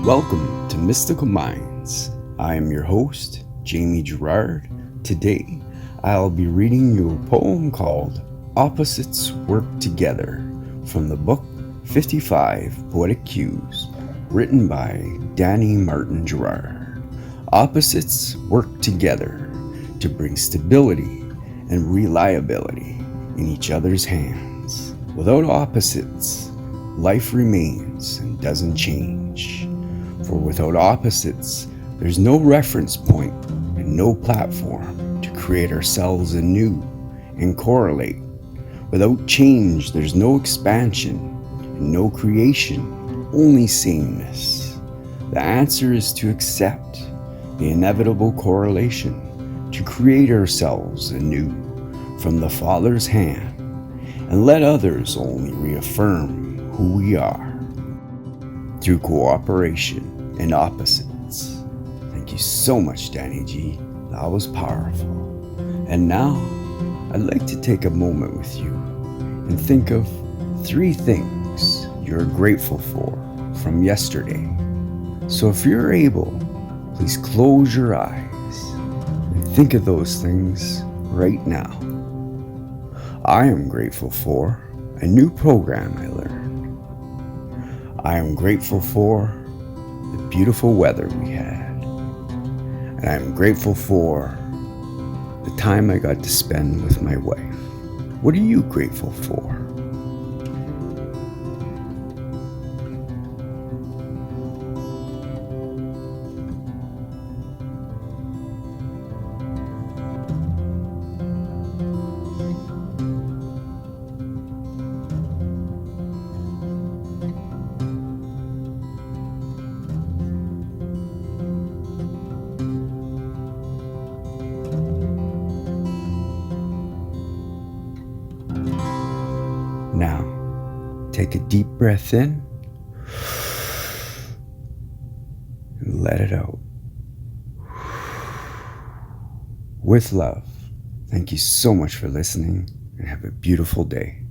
Welcome to Mystical Minds. I am your host, Jamie Girard. Today, I'll be reading you a poem called Opposites Work Together from the book 55 Poetic Cues, written by Danny Martin Girard. Opposites work together to bring stability and reliability in each other's hands. Without opposites, life remains and doesn't change. For without opposites, there's no reference point and no platform to create ourselves anew and correlate. Without change, there's no expansion and no creation, only sameness. The answer is to accept the inevitable correlation, to create ourselves anew from the Father's hand, and let others only reaffirm who we are through cooperation and opposites. Thank you so much, Danny G. That was powerful. And now, I'd like to take a moment with you and think of 3 things you're grateful for from yesterday. So if you're able, please close your eyes and think of those things right now. I am grateful for a new program I learned. I am grateful for the beautiful weather we had. And I'm grateful for the time I got to spend with my wife. What are you grateful for? Now, take a deep breath in and let it out. With love, thank you so much for listening and have a beautiful day.